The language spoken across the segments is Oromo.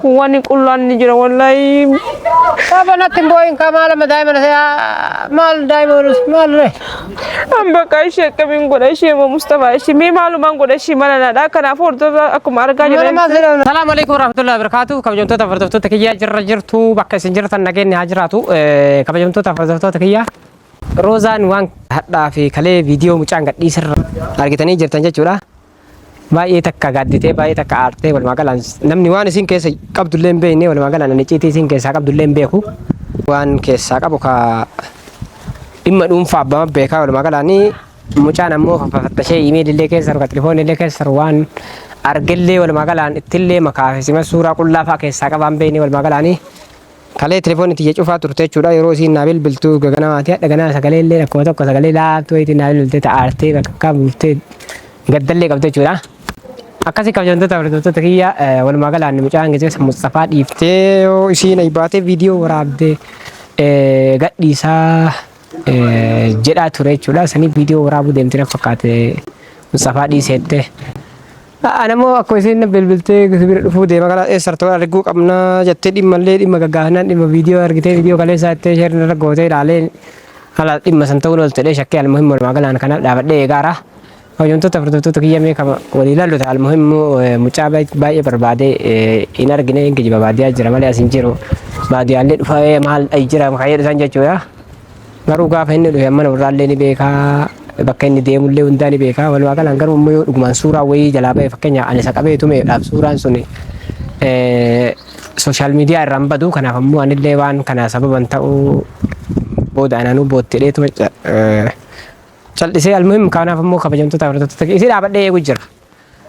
واني كلان نجرا والله طبعا تنبوين كمال ما دائما مال دائما مال له أم بقى شيء كمين قول شيء مصطفى شيء مي معلومة قول شيء ما لنا ده كنا فورد أكو ماركا السلام عليكم ورحمة الله وبركاته كبجمتو تفردفتو تكيا جرجرتو بقى سنجرت النجين هاجراتو كبجمتو تفردفتو تكيا روزان وان هذا في كله فيديو مچانgat di ser argitani jirtan jechuudha baay'ee takka gaadditee baay'ee takka aartee wal magalaan namni waan isin keessa qabdullee hin beekne wal magalaan ani ciitii isin keessa qabdullee hin beeku waan keessa qabu ka dhimma dhuunfaa abbaa beekaa wal magalaani mucaan ammoo fafatashee imeelillee keessa ruka telefoonillee keessa waan argellee wal magalaan ittillee makaafisima suuraa qullaafaa keessa qabaan beekne wal magalaani kalee telefoon itti jechuufaa turte jechuudha yeroo isiin naa bilbiltuu gaganaati hadha ganaa sagalee illee akkuma tokko sagalee laattuu itti naa bilbiltee ta'aartee bakka buuftee gaddallee qabde jechuudha akkasii kabajamtoota hordoftoota kiyya walumaa galaan mucaan geejjiba Mustafaa dhiiftee isiin aybaatee viidiyoo waraabdee gadhiisaa jedhaa ture jechuudha sanii viidiyoo waraabuu deemtee fakkaate Mustafaa dhiiseette Anamoo akkuma isin bilbiltee bira dhufuu deema gara eessartoo arguu qabna jettee dhimmallee dhimma gaggaafinaan dhimma viidiyoo argitee viidiyoo kaleessaa ittee sheerri irra gootee ilaalee haala dhimma san ta'uu loltedhee shakkii almuhimmoo walumaa galaan kana dhaabadhee eegaara. Hojjettoota hordoftoota kiyya mee kama walii ilaalluta almuhimmoo mucaa baay'ee barbaadee hin argine hin geejjiba baadiyyaa jira malee as hin jiru baadiyyaallee dhufee maal jira makaayee dhusan jechuudha. Garuu gaafa inni dhufe mana burraallee ni beekaa bakka inni deemullee hundaa ni beekaa walumaa galaan garuu immoo yoo dhugumaan suuraa wayii jalaa ba'e fakkeenya ani isa qabee tumeedhaaf suuraan sun sooshaal miidiyaa irraan badu kanaaf ammoo anillee waan kana sababan ta'uu booda anaanuu boottedhee tume callisee almuhim kanaaf ammoo kabajamtoota hordoftoota isii dhaabadhee eegu jira.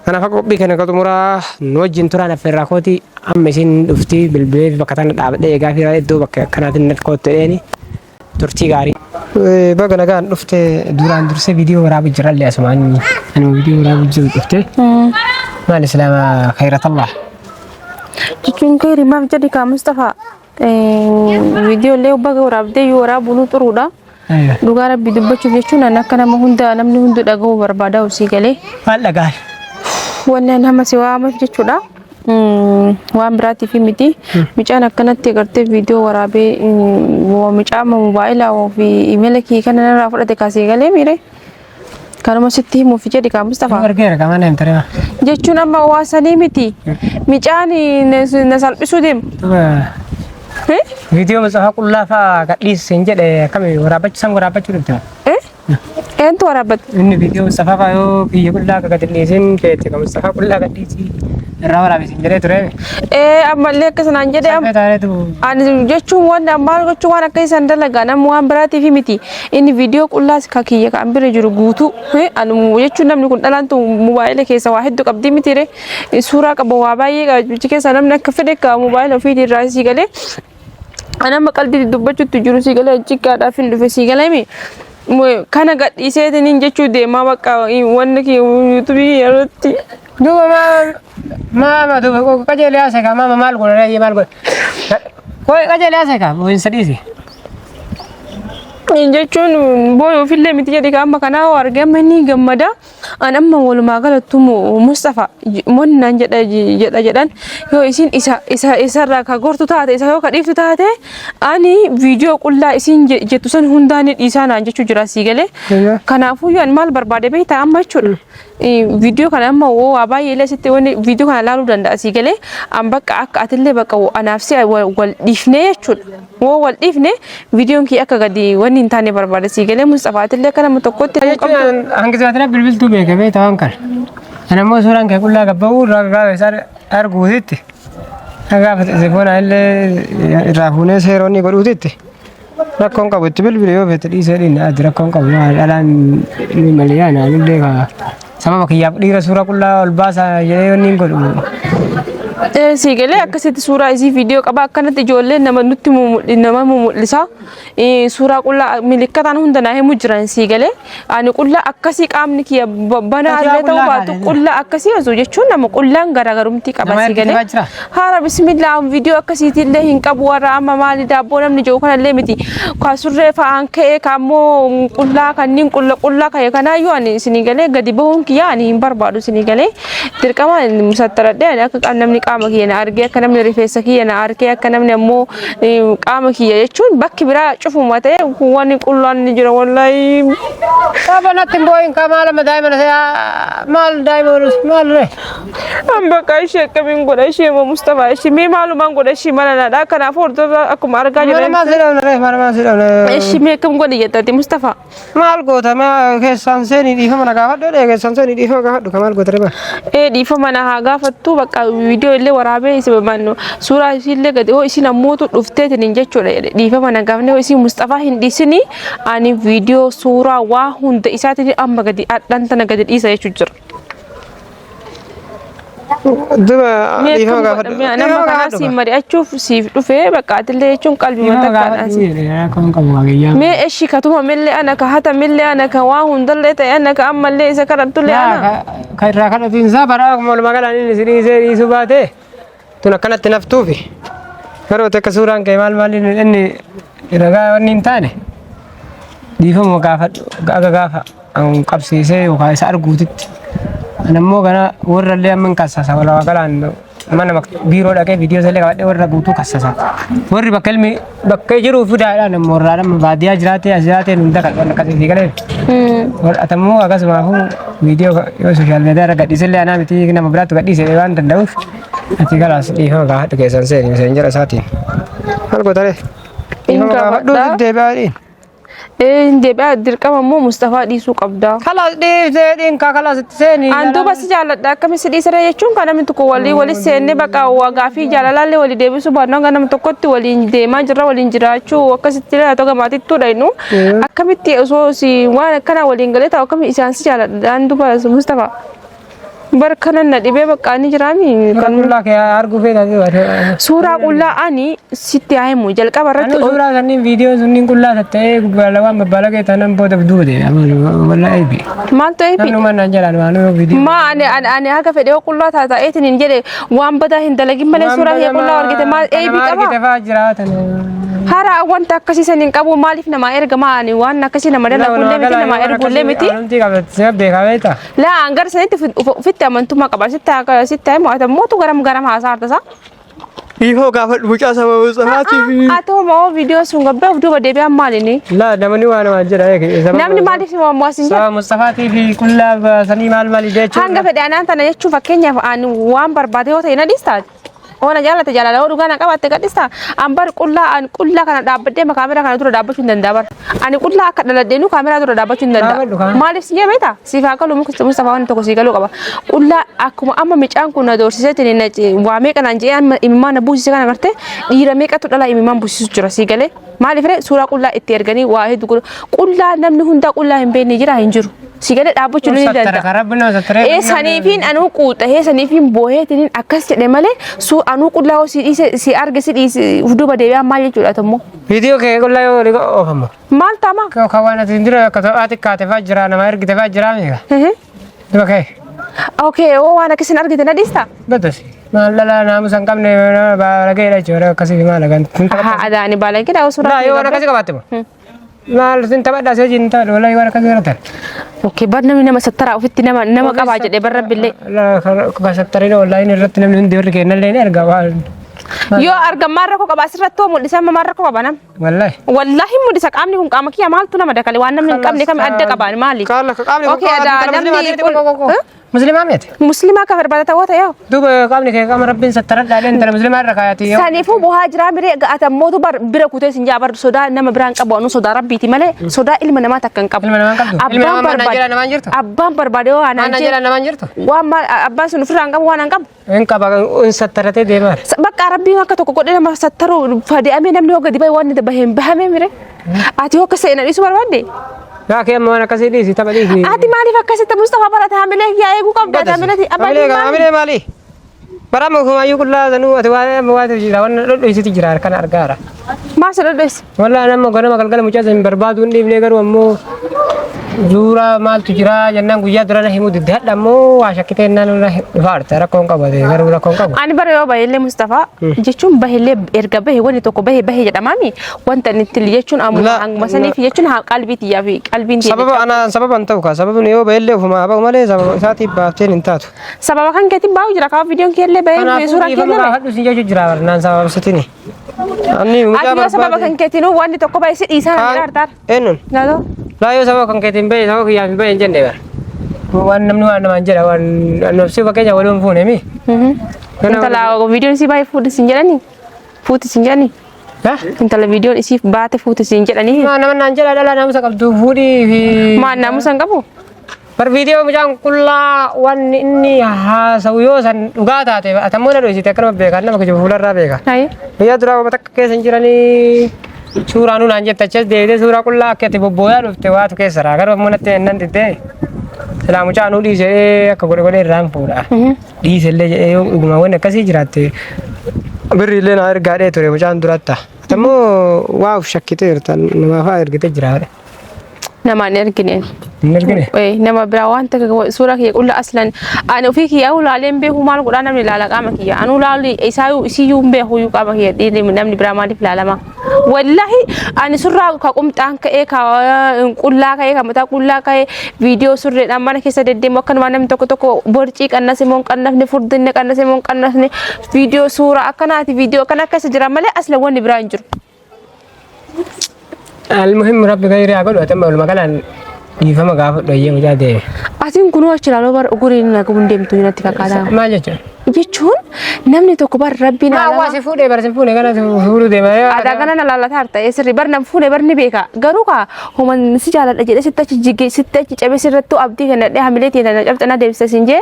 Kanaaf akka qophii kana xumuraa nu wajjin turaan affeerraa kooti amma isiin dhuftii bilbilee bakka tana dhaabadhee eegaa fi iddoo bakka akkanaatiin koottedheeni turtii gaarii. Baga nagaan dhufte duraan dursee viidiyoo waraabu jirallee asumaan ani viidiyoo waraabu jiru dhufte maal islaama khayratallah jechuun kayri maaf jedhi kaa Mustafaa viidiyoo illee baga waraabdee yoo waraabu nu xuruudha dhugaa rabbi dubbachuuf jechuun an akka nama hunda namni hundi dhaga'uu barbaada usii galee maal dhagaan wanni nama si waamaaf jechuudha waan biraatiif miti mucaan akkanatti agartee viidiyoo waraabee mucaa moobaayilaa fi imeela kii kana irraa fudhate kaasee galee miire kanuma sitti himuuf jedhi kaa Mustafaa argeera kamaan hin taree jechuun amma waasanii miti mucaan na salphisuu deemu viidiyoo Mustafaa qullaafaa gadhiiseen jedhe akkami waraabachiisan waraabachuu dhufte eentu waraabbatu inni viidiyoo Mustafaa yoo biyya qullaa gadhiiseen feete kan Mustafaa qullaa gadhiisii irraa waraabisiin jedhee ture ammallee akkasanaan jedhee ani jechuun waan ammaan gochuun waan akka isaan dalagaa nama waan biraatiif miti inni viidiyoo qullaas ka kiyya kan bira jiru guutuu jechuun namni kun dhalaantu moobaayila keessa waa hedduu qabdii mitiire suuraa qaba waa baay'ee qabichi keessa namni akka fedhe ka moobaayila ofiitii irraa sii galee anama qalbii dubbachuutti jiru sii galee jikkaadhaaf hin dhufe sii galee kana gadhiiseetiin jechuu deemaa bakka wanni yuutuubii irratti duuba maama duuba qajeelee haasee kaa maama maal godhanii maal godhe koo qajeelee haasee kaa moo'in sadiisi jechuun booyoo fillee miti jedhi kaa amma kanaa argee amma inni gammada an amma walumaa galatti Mustafaa monnaan jedhan yoo isin isarraa ka gortu taate isa yoo ka dhiiftu taate ani viidiyoo qullaa isin jettu san hundaan dhiisaa naan jechuu jira sii galee kanaafuu yoo an maal barbaade beektaa amma jechuudha viidiyoo kana amma waa baay'ee illee sitti wanni viidiyoo kana laaluu danda'a sii galee an bakka akka atillee bakka anaaf si wal dhiifnee jechuudha wal dhiifnee viidiyoon kii akka gadi wanni hin taane barbaade sii galee Mustafaa atillee akka nama tokkotti hanqisaatina bilbiltuu beekamee ta'an kan anammoo suuraan kee qullaa gabba'uu irraa gaafa arguutitti gaafa telefoonaa illee irraa fuunee seeroonni godhuutitti rakkoon qabu itti bilbile yoo feete dhiisee dhiinne addi rakkoon qabu dhalaan ni malee naanillee sababa kiyyaaf dhiira suura qullaa ol baasaa jedhee wanni hin godhu sii galee akkasitti suuraa isii viidiyoo qaba akkanatti ijoolleen nama nutti nama mul'isa suuraa qullaa milikkataan hunda naa himu jiran sii galee ani qullaa akkasii qaamni kiyya banaallee ta'uu baatu qullaa akkasii osoo jechuun nama qullaan garaagarumtii qaba sii galee haara bismillah viidiyoo akkasiitillee hin qabu warra amma maali daabboo namni jiru kanallee miti kaasurree fa'aan ka'ee kaammoo qullaa kanniin qullaa ka'e kanaayyuu ani sinii galee gadi bahuun kiyya ani hin barbaadu sinii galee dirqama musattaradhee ani akka namni qaama kiyya na argee akka namni rifeensa kiyya na argee akka namni ammoo qaama kiyya jechuun bakki biraa cufuma ta'e wanni qullaan ni jira wallahi. Natti booyin kamaala daa'imman maal daa'imman maal ree? An bakka ishee akkamiin godha ishee moo Mustafaa ishee mee maalumaan godha ishee mana naadhaa kanaaf hordofaa akkuma argaa jiran. Mana sidhamne ree mana sidhamne. Ishee mee akkam godha jettati Mustafaa? Maal goota keessaan seenii dhiifama na gaafadhu keessaan seenii dhiifama gaafadhu kamaal goota ree? Dhiifama na haa gaafattu bakka viidiyoo illee waraabee isa bamannu suuraa isiillee gadi hoo isin ammootu dhufteetiin jechuudha dhiifama na gaafne hoo isin Mustafaa hin dhiisini ani viidiyoo suuraa waa hunda isaatiin amma gadi adhantana gadi dhiisa jechuu jira. Duba dhiifama gaafadhu. Nama kanaa si mari'achuuf siif dhufee bakka atillee jechuun qalbii matakkaadhaasi. Mee eshi katuma millee ana ka hata millee ana ka waa hundallee ta'e ana ka ammallee isa kadhattullee ana. Kan irraa kadhatiinsaa baraa walumaa galaan inni sidii dhiisuu baate tun akkanatti naftuufi garuu akka suuraan kee maal maaliin inni ragaa wanni hin taane dhiifama gaafadhu gaafa qabsiisee yookaan isa arguutitti anammoo kana warrallee amma hin kassasa walumaa galaan mana biiroo dhaqee viidiyoo sallee qabadhee warra guutuu kassasa warri bakka ilmi bakka jiru fidaadhaan ammoo warraa nama baadiyyaa jiraatee as jiraatee hunda kan akkasii galee atammoo akkasumaafuu viidiyoo yoo sooshaal miidiyaa irra gadhiisillee anaa miti nama biraatti gadhiise waan danda'uuf ati galaas dhiifama gaafadhu keessan seeni miseenjera isaatiin maal gootaree dhiifama gaafadhu deebi'aadhiin. Deebi'aa dirqama immoo Mustafaa dhiisuu qabda. Kalaas dhiisee dhiinkaa kalaas itti seeni. Antuu basi jaalladha akkamitti dhiisaree jechuun kan namni tokko walii seennee bakka gaafii jaalalaallee walii deebisuu baannaan kan nama tokkotti waliin deemaa jirra waliin jiraachuu akkasitti illee haa ta'u gamaatittuu dhaynu akkamitti osoo waan akkanaa waliin galee ta'u akkamitti isaan si jaalladha antuu Mustafaa. Barkanan na dhibee bakka ani jiraami kan qullaa kee arguu feetaa suuraa qullaa ani sitti haayimu jalqaba irratti suuraa sanniin viidiyoo sunniin qullaa tatta'ee gubbaala waan babbaala kee tanan booda duuba deema walla eebi maaltu eebi namuma naan jedhaan waan viidiyoo ma ani haga fedhee qullaa taata'eetiin hin jedhe waan badaa hin dalagin malee suuraa kee qullaa argite maal eebi qaba argite fa'aa jiraatan hara wanta akkasii saniin qabu maaliif namaa ergama ani waan akkasii nama dalagullee miti namaa ergullee miti amantii qabatee beekaa beektaa laa angar sanitti ufitti amantummaa qaba sitti mootu garam haasaa artasa. Dhiifama gaafadhu mucaa sama Mustafaatiif. Atoo moo viidiyoo sun gabbee of duuba deebi'an maaliini? Laa namni waan jedha namni maaliif waasin jedha? Mustafaatiif qullaa sanii maal jechuudha. Hanga fedhe anaan tana jechuun fakkeenyaaf waan barbaade yoo ta'e na dhiistaati. Ona jaalate jaalala dhugaa na qabatte gadhista ambar qullaa kana dhaabbadhee kaamera kana dura dhaabbachuu hin danda'a bar ani qullaa akka dhaladheenu kaamera dura dhaabbachuu hin danda'a maaliif si jebeeta siif haa galu Mustafaa waan tokko si galuu qaba qullaa akkuma amma micaan kun na doorsiseetiin waa meeqa naan jedhee imimmaan na buusise kana garte dhiira meeqatu dhala imimmaan buusisu jira si galee maaliif suuraa qullaa itti erganii waa hedduu qullaa namni hundaa qullaa hin beekne jira hin jiru. Sigale dhaabbachuu ni danda'a. Saniifiin anuu quuxahee saniifiin booheetiin akkas jedhe malee anuu qullaa si arge si dhiise duuba deebi'aa maal jechuudha tammoo. Viidiyoo kee qullaa yoo liqa oofama. Maal taama? Kan waan ati dura akka ta'aati kaate fa'aa jira nama ergite fa'aa jira miidha. Duba kee. Okay waan akkasiin argite na dhiista? Gatas. Maal dhala naamusa hin qabne baalageedha jechuudha akkasii maal agan. Haa adaani baalageedha osoo raafii. Yoo akkasii qabaatte moo? Maal sin taphadhaa see jiin ta'a walaa yoo akkasii irra ta'a. Okay bar namni nama sattara ofitti nama qabaa jedhee barra billee. Sattariin online irratti namni hundi warri kennallee ni erga waan. Yoo argan maal rakkoo qaba asirratti hoo mul'isa amma maal rakkoo qaba nam. Wallaahi mul'isa qaamni kun qaama kiyya maaltu nama dakale waan namni hin qabne kam adda qabaan maali? Qaamni kun Muslimaa miti. Muslimaa ka barbaadata wata yoo. Duuba qaamni kee qaama rabbiin sattaradhaa intala muslimaa irra kaayatii yoo. Saniifuu bu'aa jiraa miree ga'atammootu bira kutee sin jaabar sodaa nama biraan qabu anu sodaa rabbiiti malee sodaa ilma namaa takka hin qabu. Ilma namaa qabdu. Abbaan barbaade namaan jirtu. Abbaan barbaade yoo aanaan jira namaan jirtu. Waan abbaan sun ofirraa hin qabu waan hin qabu. Hin qaba in sattaratee deemaa. Bakka rabbiin akka tokko godhee nama sattaru fade'amee namni yoo gadi bahe waan bahee miree. Ati yoo akka seenaa dhiisuu barbaadde. Yaa kee amma waan akkasii dhiisi tapha dhiisi. Ati maaliif akkasitti Mustafaa barata hamilee yaa eeguu qabda hamileeti hamilee maali? Bara mukumayyuu qullaa sanuu ati waan jira waan dhodhoysiti jira kan argaara. Maal si dhodhoysi? Walaa nama ganama galgala mucaa san barbaadu hin dhiibnee garuu ammoo Zura mal tu jira jannaan guyyaa dura na himu didde hadhamoo waa shakkitee naan na faarta rakkoon qabate garuu rakkoon qabu. Ani bara yoo bahillee Mustafa jechuun bahillee erga bahe wani tokko bahe jedhamami wanta nitti jechuun amma saniif jechuun qalbiitii yaa fi qalbiin sababa an ta'u ka sababni yoo bahillee ofuma bahu malee sababa isaatiif baafteen hin taatu. Sababa kan keetiin bahu jira kaa viidiyoon keellee bahee suuraa keellee bahe. Hadhu sin jechuu jira naan sababa sitini. Ani mucaa sababa kan keetiin wanti tokko bahe si dhiisaa hartaar. Eenyuun? Gaadoo. Laa sababa kan keetiin bahe sababa kiyyaaf hin bahe hin jenne bara. Waan namni waan namaan jedha waan nafsi fakkeenya waliin fuune mi. Intala viidiyoon si bahe fuudhi sin jedhani. Fuuti sin jedhani. Intala viidiyoon isiif baate fuuti sin jedhani. Nama naan jedha dhala naamusa qabdu fuudhii fi. Maan naamusa hin qabu? Bar viidiyoo mucaan qullaa waan inni haasa'u yoo san dhugaa taate atammoo na dhoysite akkanuma beekan nama kijibu fuularraa beeka. Guyyaa duraa wama takka keessa hin jiranii suuraa nunaan jette achas deebitee suuraa qullaa akka itti bobbooyaa dhufte waatu keessa raa garuu ammoo natti nan diddee silaa mucaa nuu dhiisee akka godhe irraan fuudha. Dhiisellee jedhee yoo dhuguma wanni akkasii jiraatte birriillee naa ergaadhee ture mucaan duratta. Atammoo waa uf shakkitee jirta namaafaa ergitee jiraadhe. Namaan ergine. Nergine. Nama biraa wanta suuraa kiyya qulla aslan ani ofii kiyya ulaaleen beeku maal godhaa namni ilaala qaama kiyya anu ulaalli isaayyuu isiyyuu hin beeku qaama kiyya dhiirri namni biraa maaliif ilaalama wallahi ani surraa ka qumxaan ka'ee ka qullaa ka'ee ka mataa qullaa ka'ee viidiyoo surreedhaan mana keessa deddeemu akkanuma namni tokko borcii qannase moo qannafne furdinne qannase moo qannafne viidiyoo suuraa akkanaati viidiyoo akkana keessa jira malee aslan wanni biraa hin jiru. Almuhim rabbi gayri agadu atamma ul makalan dhiifama gaafa dhoyyee mucaa deeme. Atiin kunoo achi ilaaloo bara guriin nagamuun deemtu natti kakaataa. Maal jechuun? Jechuun namni tokko bara rabbiin alama. Maa waasi fuudhee bara sin fuudhee kana fuudhuu deema. Aadaa kana na lallataa ta'e sirri bara nam fuudhee bara ni beeka garuu kaa homan si jaaladha jedhee sitti achi jigee sitti achi cabee sirrattuu abdii kana dhee hamilee teenya cabxana deebisa siin jee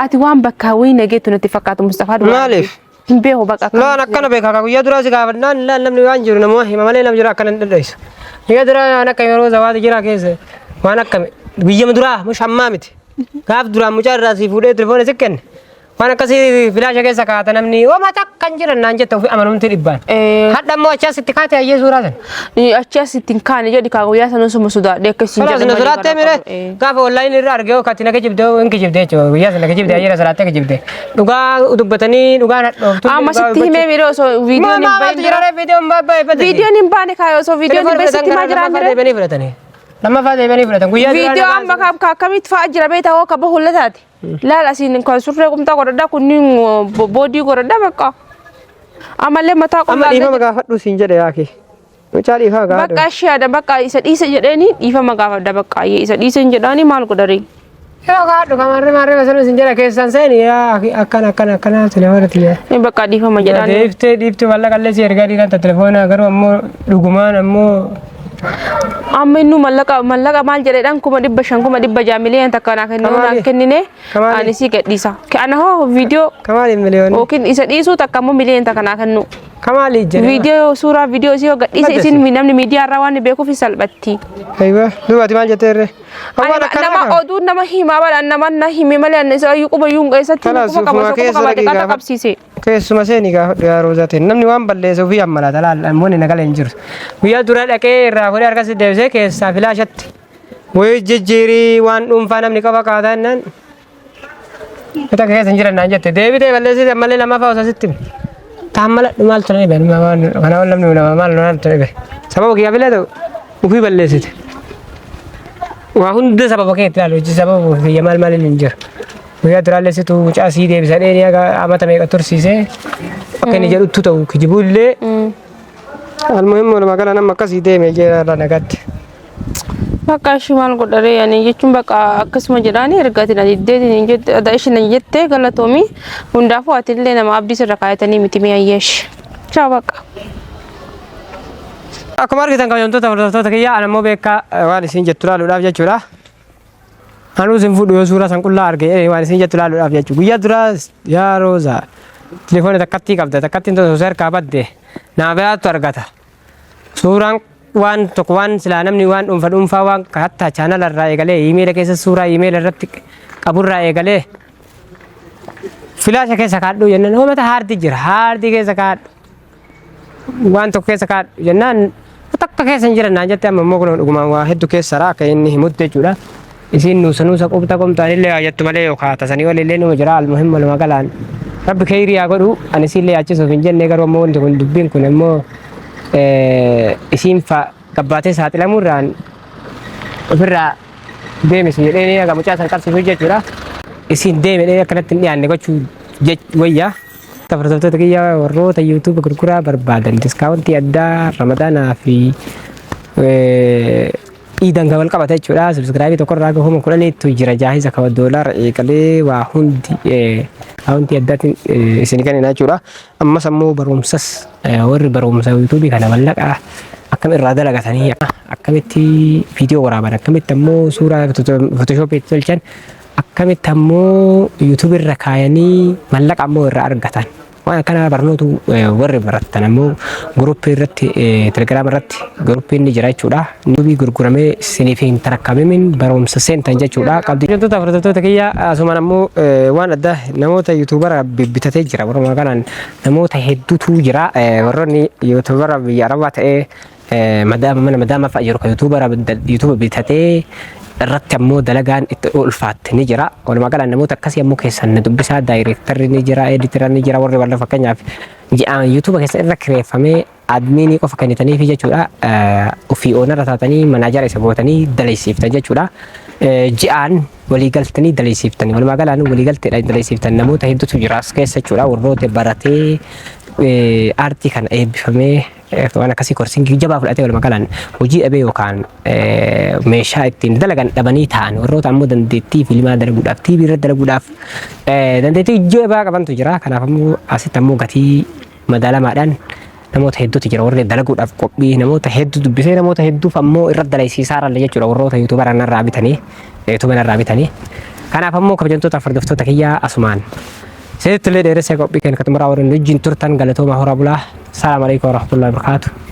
ati waan bakka wayii nageetu natti fakkaatu Mustafaa Duraa. Maaliif? Hin beeku bakka akkana. Loon akkana beeka guyyaa duraa si gaafannaan namni waan jiru namoo hima malee nam jira akkana hin dhadheessu. Guyyaa duraa waan akka yeroo zawaati jira keessa waan akkami guyyaa duraa mushammaa miti gaaf duraa mucaa irraa si fuudhee telefoona si kenne waan akkasii filaasha keessa kaata namni wama takkan jiran naan jetta ofii amanamti dhibbaan. Hadha immoo achi asitti kaate ayyee suuraa san. Achi asitti hin kaane jedhi kaa guyyaa sanuu suma sodaadhee akkasiin jedhama. Sana sodaattee mire gaafa onlaayinii irraa argee katti naga jibdee hinki jibdee jechuudha guyyaa sana naga jibdee ayyee sodaattee jibdee dhugaa dubbatanii dhugaan hadhooftu. Amma sitti himee mire osoo viidiyoon hin baane. Viidiyoon hin baane kaa osoo viidiyoon hin baane sitti maa jiraan mire. Lammaffaa deebanii fudhatan guyyaa duraa. Viidiyoo amma akkamitti fa'aa jira beektaa hoo kaba hullataati. Laala asiin kan surree qumtaa godhadhaa kunniin boodii godhadhaa bakka. Ammallee mataa qumtaa. Amma dhiifama gaafadhu siin jedhe yaake. Mucaa dhiifama gaafadhu. Bakka ashiyaadha bakka isa dhiisa jedheeni dhiifama gaafadha bakka isa dhiisa hin jedhaani maal godhari. Yoo gaafadhu kamarree basana siin jedha keessan seeni akkana telefoona tiyya. Bakka dhiifama jedhaani. Dhiiftee wallaqallee si ergaa dhiiranta telefoona garuu ammoo dhugumaan ammoo. Amma innu mallaqa maal jedheedhaan 500,000 miliyoona takka naa kennine ani si gadhiisa. Kana hoo viidiyoo kamaali miliyoona yookiin isa dhiisuu takka immoo miliyoona takka naa kennu. Kamaali jedhe viidiyoo suuraa viidiyoo isii gadhiisa isin namni miidiyaa irraa waan beekuuf salphatti. Aywa duubati maal jetteerre? Nama oduu nama himaa bala nama na hime malee annis ayyuu quba yuun keessatti quba qabate qabsiise. Keessuma seeni gaafadhu yaa Roozaatiin namni waan balleessuuf fi ammalata laalamoonni nagalee hin jiru. Guyyaa dura dhaqee irraa fuudhee harkatti deebisee keessaa filaashatti wayii jijjiirii waan dhuunfaa namni qaba qaataa jennaan. Kutaa keessa hin jiran naan jette deebitee balleessite ammallee lammaffaa osasitti taammala maal ture ni kana wal namni maal naan ture sababa kiyyaa filee ta'u ufii balleessite. Waa hunda sababa keetti ilaalu sababa kiyya maal hin jiru. Guyyaa duraallee situ mucaa sii deebisadhee ni amata meeqa tursiisee akka inni jedhutti ta'u kijibuullee almuhimmoo lama kana nama akkasii deeme jeerarra nagatti. Bakka ishii maal godharee ani jechuun bakka akkasuma jedhaanii ergatiin adiddeetiin jette ishiin jettee galatoomii hundaafuu atillee nama abdii sirra kaayatanii miti mi'ayyeesh. Ciao bakka. Akkuma argitan kabajamtoota hordoftoota kiyyaa ani ammoo beekaa waan isin jettu ilaaluudhaaf jechuudha. Anu sin fuudhu yoo suuraa san qullaa argee waan isin jettu ilaaluudhaaf jechuudha. Guyyaa duraa yaa Roozaa telefoona takkattii qabda takkattiin tokko harkaa badde naa biraattu argata. Suuraan waan tokko waan silaa namni waan dhuunfaa waan hatta chaanala irraa eegalee iimeela keessa suuraa iimeela irratti qaburraa eegalee filaasha keessa kaadhu jennaan hoomata haardii jira haardii keessa kaadhu waan tokko keessa kaadhu jennaan takka keessan jiran naan jette amma immoo kun dhugumaan waa hedduu keessara akka inni himutti jechuudha. Isin nuusa qubta qomtaan illee ajattu malee yookaan tasanii walillee numa jira almuhimma lama galaan. Rabbi khayriyaa godhu ani isillee achisuuf hin jenne garuu ammoo wanti kun dubbiin kun immoo isiin gabbaatee saaxilamuurraan ofirraa deemis jedhee aga mucaa san qabsiisu jechuudha. Isiin deemee akkanatti hin dhiyaanne gochuu wayyaa. Taphattoota kiyya warroota YouTube gurguraa barbaadan diskaawuntii addaa Ramadaanaa fi iidan gabal qabata jechuudha. Subscribe tokkorraa gahuma kudhaniitu jira jaahiza kawa doolar eegalee waa hundi akaawuntii addaatiin isin kennina jechuudha. Ammas ammoo barumsas warri barumsa YouTube kana mallaqaa akkam irraa dalagatanii akkamitti viidiyoo waraaban akkamitti ammoo suuraa Photoshop tolchan akkamitti ammoo YouTube irra kaayanii mallaqa ammoo irraa argatan. Waan kana barnootu warri baratan ammoo guruppii irratti Telegram irratti guruppiin ni jira jechuudha. Nubi gurguramee isiniif hin tarakkamimin barumsa seentan jechuudha. Qabdiiwwantoota fudhattoota kiyya asumaan ammoo waan adda namoota YouTubera bitatee jira. Walumaa kanaan namoota hedduutu jira. Warroonni YouTubera biyya Arabaa ta'ee mana madaama fa'a jiru kan YouTubera bitatee irratti ammoo dalagaan itti ulfaatte ni jira. Walumaa galaan namoota akkasii ammoo keessan dubbisaa daayireektarri ni jira, editira ni jira warri bal'aa fakkeenyaaf ji'aan YouTube keessa irra kireeffamee admiinii qofa kennitaniif jechuudha. Ofii oonarra taatanii manaajara isa gootanii daleessiiftan jechuudha. Ji'aan waliigaltanii daleessiiftanii walumaa galaan waliigalteedhaan daleessiiftan namoota hedduutu jira as keessa jechuudha. Warroota baratee aartii kana eebbifamee waan akkasii korsiingii jabaa fudhatee walumaa galaan hojii dhabee yookaan meeshaa ittiin dalagan dhabanii ta'an warroota ammoo dandeettii fiilmaa dalaguudhaaf TV irratti dalaguudhaaf dandeettii jabaa qabantu jira. Kanaaf ammoo asitti ammoo gatii madaalamaadhaan namoota hedduutu jira warri dalaguudhaaf qophii namoota hedduu dubbisee namoota hedduuf ammoo irratti daleessiisaa irra jechuudha warroota YouTubera irraa bitanii. Kanaaf ammoo kabajamtoota hordoftoota kiyyaa asumaan seetti illee dheeressa qophii kan katumuraa warreen wajjin turtan galatooma horaa bulaa. Assalamu alaikum warahmatullahi wabarakatuh.